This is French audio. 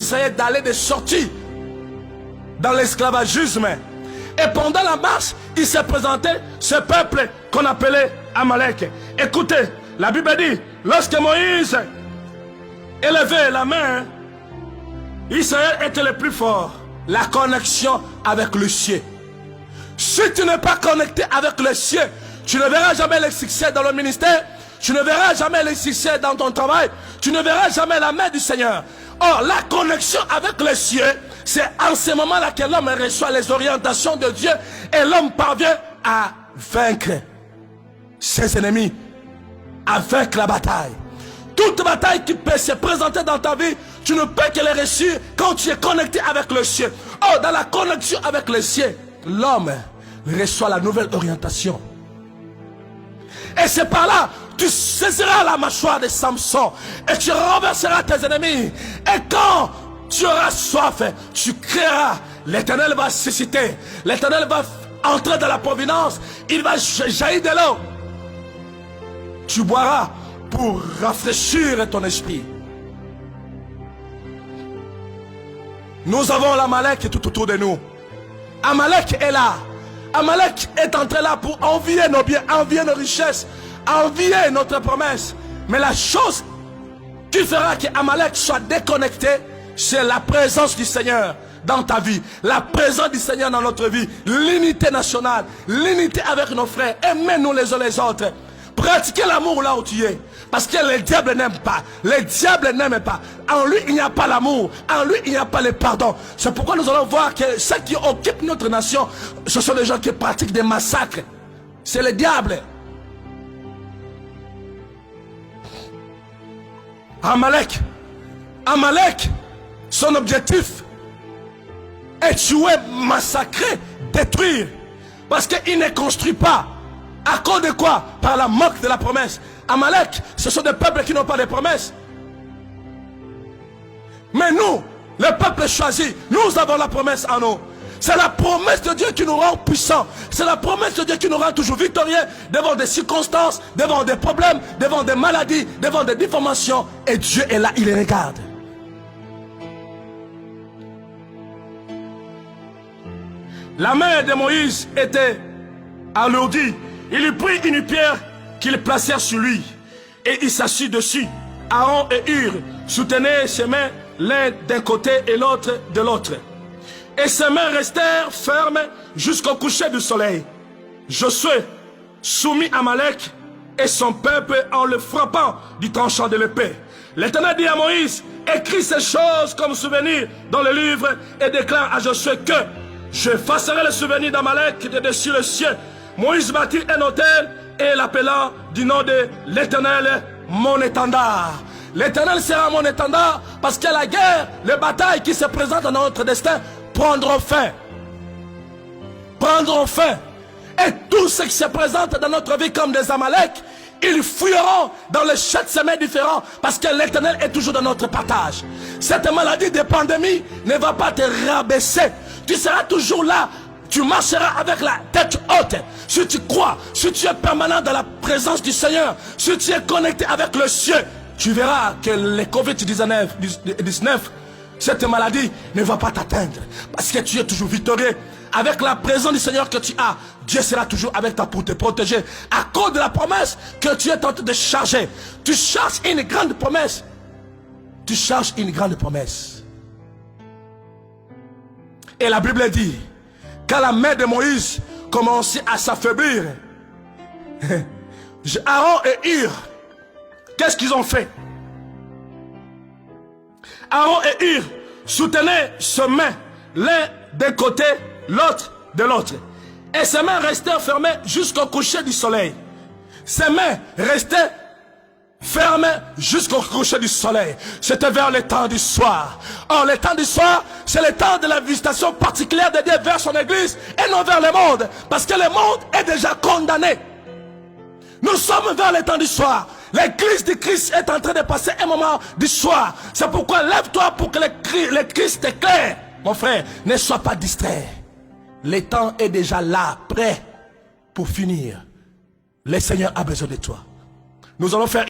d'Israël d'aller de sortir dans l'esclavagisme. Et pendant la marche, il s'est présenté ce peuple qu'on appelait Amalek. Écoutez, la Bible dit, lorsque Moïse élevait la main, Israël était le plus fort. La connexion avec le ciel. Si tu n'es pas connecté avec le ciel, tu ne verras jamais le succès dans le ministère, tu ne verras jamais le succès dans ton travail, tu ne verras jamais la main du Seigneur. Or, la connexion avec le ciel, c'est en ce moment-là que l'homme reçoit les orientations de Dieu et l'homme parvient à vaincre ses ennemis, à vaincre la bataille. Toute bataille qui peut se présenter dans ta vie, tu ne peux que les réussir quand tu es connecté avec le ciel. Or, dans la connexion avec le ciel, l'homme reçoit la nouvelle orientation. Et c'est par là, tu saisiras la mâchoire de Samson et tu renverseras tes ennemis. Et quand tu auras soif, tu crieras. L'Éternel va susciter. L'Éternel va entrer dans la providence. Il va jaillir de l'eau. Tu boiras pour rafraîchir ton esprit. Nous avons l'Amalek tout autour de nous. Amalek est là. Amalek est entré là pour envier nos biens, envier nos richesses, envier notre promesse. Mais la chose qui fera que Amalek soit déconnecté, c'est la présence du Seigneur dans ta vie. La présence du Seigneur dans notre vie. L'unité nationale, l'unité avec nos frères. Aimez-nous les uns les autres. Pratiquez l'amour là où tu es. Parce que le diable n'aime pas. Le diable n'aime pas. En lui, il n'y a pas l'amour. En lui, il n'y a pas le pardon. C'est pourquoi nous allons voir que ceux qui occupent notre nation, ce sont des gens qui pratiquent des massacres. C'est le diable. Amalek. Amalek, son objectif est tuer, massacrer, détruire. Parce qu'il ne construit pas. À cause de quoi? Par la moque de la promesse. Amalek, ce sont des peuples qui n'ont pas de promesses. Mais nous, le peuple choisi, nous avons la promesse en nous. C'est la promesse de Dieu qui nous rend puissants. C'est la promesse de Dieu qui nous rend toujours victorieux devant des circonstances, devant des problèmes, devant des maladies, devant des déformations. Et Dieu est là, il les regarde. La main de Moïse était alourdie. Il lui prit une pierre qu'ils placèrent sur lui et il s'assit dessus. Aaron et Hur soutenaient ses mains l'un d'un côté et l'autre de l'autre. Et ses mains restèrent fermes jusqu'au coucher du soleil. Josué soumit Amalek et son peuple en le frappant du tranchant de l'épée. L'Éternel dit à Moïse, écris ces choses comme souvenir dans le livre et déclare à Josué que j'effacerai le souvenir d'Amalek de dessus le ciel. Moïse bâtit un autel et l'appela du nom de l'Éternel mon étendard. L'Éternel sera mon étendard parce que la guerre, les batailles qui se présentent dans notre destin prendront fin. Prendront fin. Et tout ce qui se présente dans notre vie comme des Amalek, ils fuiront dans les 7 semaines différents parce que l'Éternel est toujours dans notre partage. Cette maladie de pandémie ne va pas te rabaisser. Tu seras toujours là. Tu marcheras avec la tête haute. Si tu crois, si tu es permanent dans la présence du Seigneur, si tu es connecté avec le ciel, tu verras que le Covid-19, cette maladie ne va pas t'atteindre. Parce que tu es toujours victorieux. Avec la présence du Seigneur que tu as, Dieu sera toujours avec toi pour te protéger. À cause de la promesse que tu es tenté de charger. Tu cherches une grande promesse. Tu cherches une grande promesse. Et la Bible dit, quand la main de Moïse commençait à s'affaiblir, Aaron et Hur, qu'est-ce qu'ils ont fait? Aaron et Hur soutenaient ses mains, l'un d'un côté, l'autre de l'autre. Et ses mains restaient fermées jusqu'au coucher du soleil. Ses mains restaient fermées jusqu'au coucher du soleil. C'était vers le temps du soir. Or, le temps du soir, c'est le temps de la visitation particulière de Dieu vers son église et non vers le monde. Parce que le monde est déjà condamné. Nous sommes vers le temps du soir. L'église de Christ est en train de passer un moment du soir. C'est pourquoi lève-toi pour que le Christ t'éclaire. Mon frère, ne sois pas distrait. Le temps est déjà là, prêt pour finir. Le Seigneur a besoin de toi. Nous allons faire